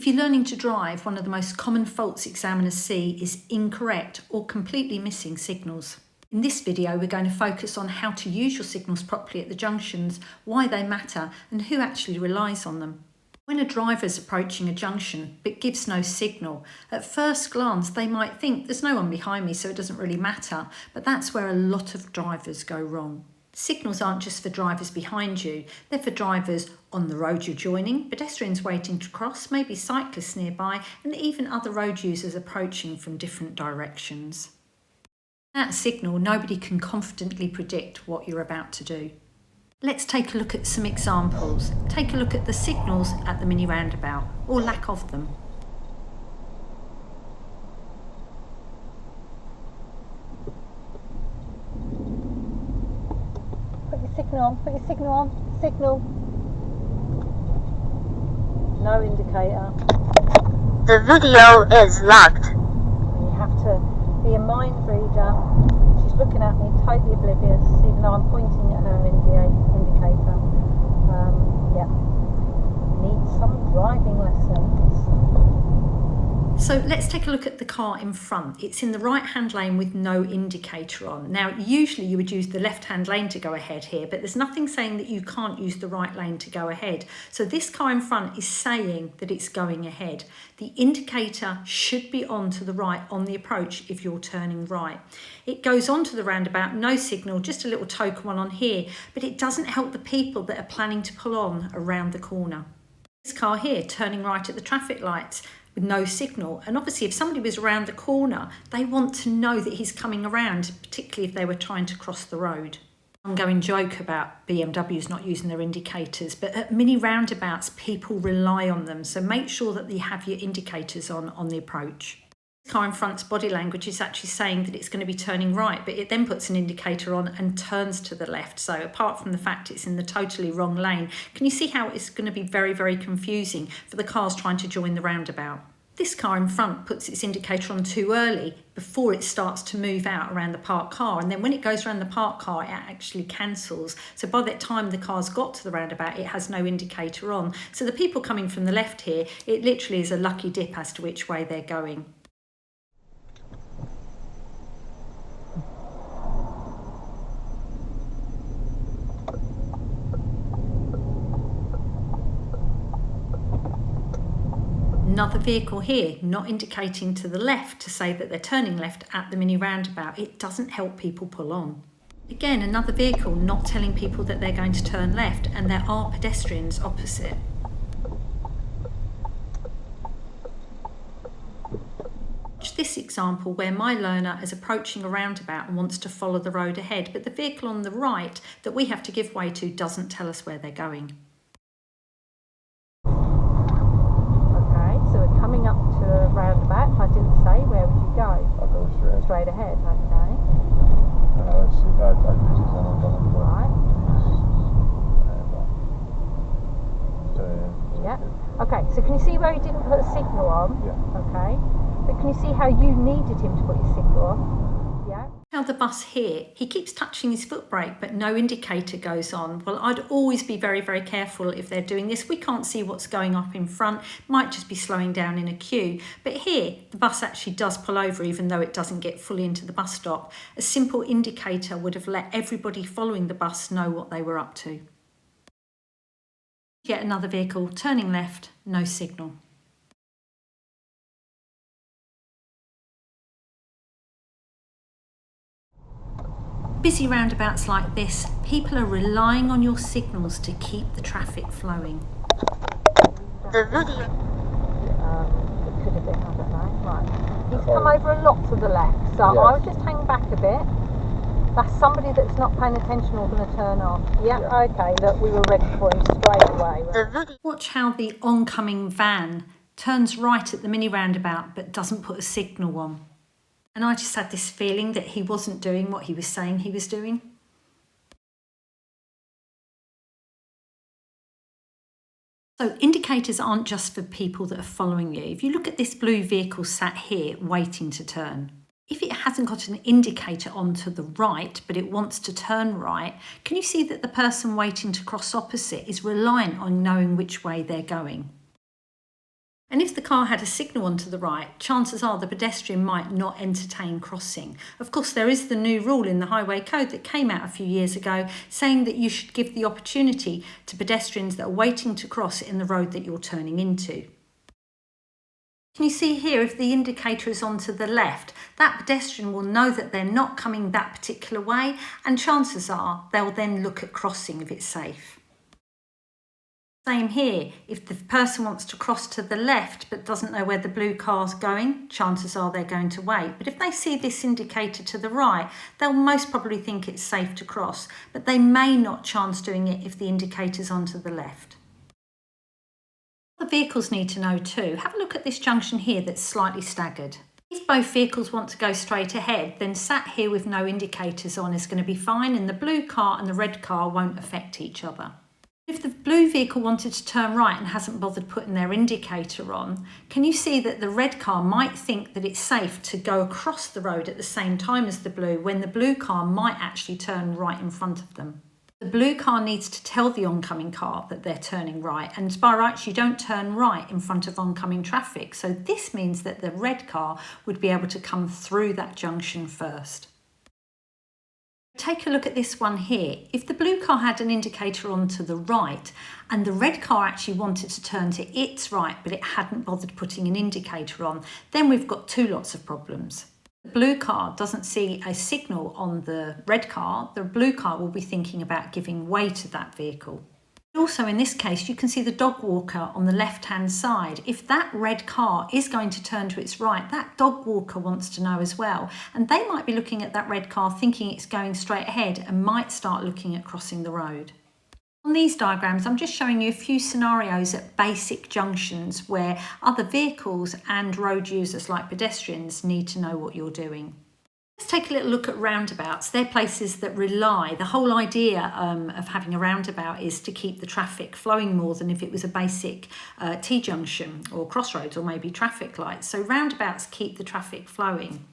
If you're learning to drive, one of the most common faults examiners see is incorrect or completely missing signals. In this video, we're going to focus on how to use your signals properly at the junctions, why they matter, and who actually relies on them. When a driver's approaching a junction but gives no signal, at first glance they might think there's no one behind me so it doesn't really matter, but that's where a lot of drivers go wrong. Signals aren't just for drivers behind you, they're for drivers on the road you're joining, pedestrians waiting to cross, maybe cyclists nearby, and even other road users approaching from different directions. At a signal, nobody can confidently predict what you're about to do. Let's take a look at some examples. Take a look at the signals at the mini roundabout, or lack of them. Put your signal on, put your signal on, signal. No indicator. The video is locked. You have to be a mind reader. She's looking at me totally oblivious, even though I'm pointing at her indicator. Need some driving lessons. So let's take a look at the car in front. It's in the right-hand lane with no indicator on. Now, usually you would use the left-hand lane to go ahead here, but there's nothing saying that you can't use the right lane to go ahead. So this car in front is saying that it's going ahead. The indicator should be on to the right on the approach if you're turning right. It goes on to the roundabout, no signal, just a little token one on here, but it doesn't help the people that are planning to pull on around the corner. This car here turning right at the traffic lights with no signal, and obviously if somebody was around the corner they want to know that he's coming around, particularly if they were trying to cross the road. Ongoing joke about BMWs not using their indicators, but at mini roundabouts people rely on them, so make sure that you have your indicators on the approach. This car in front's body language is actually saying that it's going to be turning right, but it then puts an indicator on and turns to the left. So apart from the fact it's in the totally wrong lane, can you see how it's going to be very, very confusing for the cars trying to join the roundabout? This car in front puts its indicator on too early before it starts to move out around the parked car, and then when it goes around the parked car it actually cancels. So by the time the car's got to the roundabout it has no indicator on. So the people coming from the left here, it literally is a lucky dip as to which way they're going. Another vehicle here not indicating to the left to say that they're turning left at the mini roundabout. It doesn't help people pull on. Again, another vehicle not telling people that they're going to turn left, and there are pedestrians opposite. Watch this example where my learner is approaching a roundabout and wants to follow the road ahead, but the vehicle on the right that we have to give way to doesn't tell us where they're going. Coming up to a roundabout, if I didn't say, where would you go? I'll go straight. Straight ahead, okay. Let's see if I use this one on the Right. So, yeah. Okay, so can you see where he didn't put a signal on? Yeah. Okay. But can you see how you needed him to put his signal on? Yeah. Now the bus here, he keeps touching his foot brake but no indicator goes on. Well, I'd always be very, very careful if they're doing this. We can't see what's going up in front, might just be slowing down in a queue. But here, the bus actually does pull over even though it doesn't get fully into the bus stop. A simple indicator would have let everybody following the bus know what they were up to. Yet another vehicle turning left, no signal. Busy roundabouts like this, people are relying on your signals to keep the traffic flowing. The video. It could have been, I don't know. Right. He's come over a lot to the left, so Yes. I would just hang back a bit. That's somebody that's not paying attention or going to turn off. Yeah, okay, look, we were ready for him straight away. The video. Watch how the oncoming van turns right at the mini roundabout but doesn't put a signal on. And I just had this feeling that he wasn't doing what he was saying he was doing. So indicators aren't just for people that are following you. If you look at this blue vehicle sat here waiting to turn, if it hasn't got an indicator on to the right but it wants to turn right, can you see that the person waiting to cross opposite is reliant on knowing which way they're going? And if the car had a signal onto the right, chances are the pedestrian might not entertain crossing. Of course, there is the new rule in the Highway Code that came out a few years ago saying that you should give the opportunity to pedestrians that are waiting to cross in the road that you're turning into. Can you see here, if the indicator is onto the left, that pedestrian will know that they're not coming that particular way, and chances are they'll then look at crossing if it's safe. Same here, if the person wants to cross to the left but doesn't know where the blue car's going, chances are they're going to wait. But if they see this indicator to the right, they'll most probably think it's safe to cross, but they may not chance doing it if the indicator's onto the left. The vehicles need to know too. Have a look at this junction here that's slightly staggered. If both vehicles want to go straight ahead, then sat here with no indicators on is going to be fine, and the blue car and the red car won't affect each other. If the blue vehicle wanted to turn right and hasn't bothered putting their indicator on, can you see that the red car might think that it's safe to go across the road at the same time as the blue, when the blue car might actually turn right in front of them? The blue car needs to tell the oncoming car that they're turning right, and by rights you don't turn right in front of oncoming traffic, so this means that the red car would be able to come through that junction first. Take a look at this one here. If the blue car had an indicator on to the right and the red car actually wanted to turn to its right but it hadn't bothered putting an indicator on, then we've got two lots of problems. The blue car doesn't see a signal on the red car. The blue car will be thinking about giving way to that vehicle. Also, in this case, you can see the dog walker on the left-hand side. If that red car is going to turn to its right, that dog walker wants to know as well. And they might be looking at that red car thinking it's going straight ahead and might start looking at crossing the road. On these diagrams, I'm just showing you a few scenarios at basic junctions where other vehicles and road users like pedestrians need to know what you're doing. Let's take a little look at roundabouts. They're places that rely. The whole idea of having a roundabout is to keep the traffic flowing more than if it was a basic T-junction or crossroads or maybe traffic lights. So roundabouts keep the traffic flowing.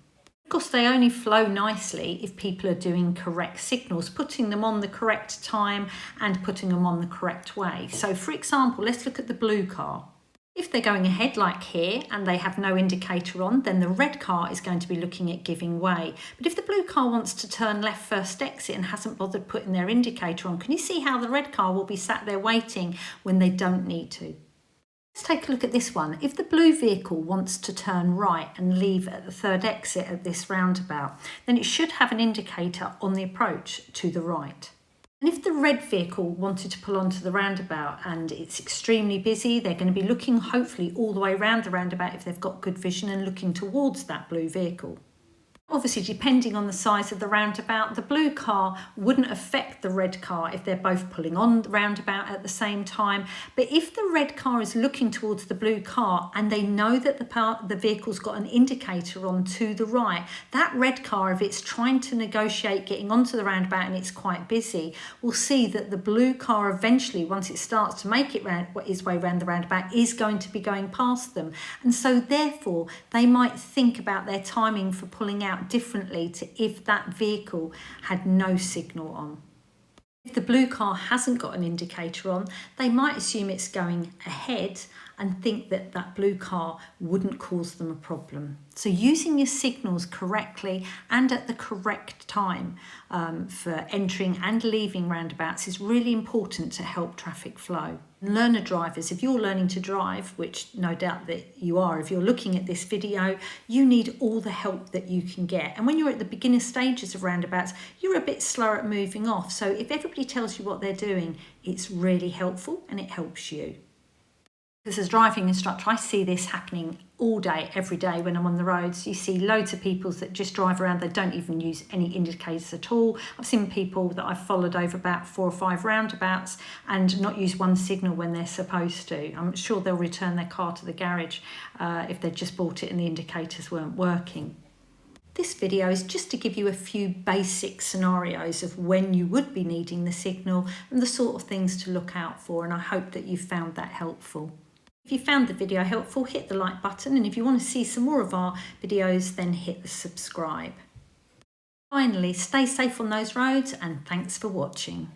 Of course, they only flow nicely if people are doing correct signals, putting them on the correct time and putting them on the correct way. So for example, let's look at the blue car. If they're going ahead like here and they have no indicator on, then the red car is going to be looking at giving way. But if the blue car wants to turn left first exit and hasn't bothered putting their indicator on, can you see how the red car will be sat there waiting when they don't need to? Let's take a look at this one. If the blue vehicle wants to turn right and leave at the third exit at this roundabout, then it should have an indicator on the approach to the right. And if the red vehicle wanted to pull onto the roundabout and it's extremely busy, they're going to be looking hopefully all the way around the roundabout if they've got good vision and looking towards that blue vehicle. Obviously, depending on the size of the roundabout, the blue car wouldn't affect the red car if they're both pulling on the roundabout at the same time. But if the red car is looking towards the blue car and they know that the vehicle's got an indicator on to the right, that red car, if it's trying to negotiate getting onto the roundabout and it's quite busy, will see that the blue car eventually, once it starts to make its way around the roundabout, is going to be going past them. And so therefore, they might think about their timing for pulling out differently to if that vehicle had no signal on. If the blue car hasn't got an indicator on, they might assume it's going ahead and think that that blue car wouldn't cause them a problem. So using your signals correctly and at the correct time for entering and leaving roundabouts is really important to help traffic flow. Learner drivers, if you're learning to drive, which no doubt that you are, if you're looking at this video, you need all the help that you can get. And when you're at the beginner stages of roundabouts, you're a bit slower at moving off. So if everybody tells you what they're doing, it's really helpful and it helps you. Because as a driving instructor, I see this happening all day, every day when I'm on the roads. You see loads of people that just drive around, they don't even use any indicators at all. I've seen people that I've followed over about 4 or 5 roundabouts and not use one signal when they're supposed to. I'm sure they'll return their car to the garage if they'd just bought it and the indicators weren't working. This video is just to give you a few basic scenarios of when you would be needing the signal and the sort of things to look out for, and I hope that you found that helpful. If you found the video helpful, hit the like button, and if you want to see some more of our videos, then hit the subscribe. Finally, stay safe on those roads, and thanks for watching.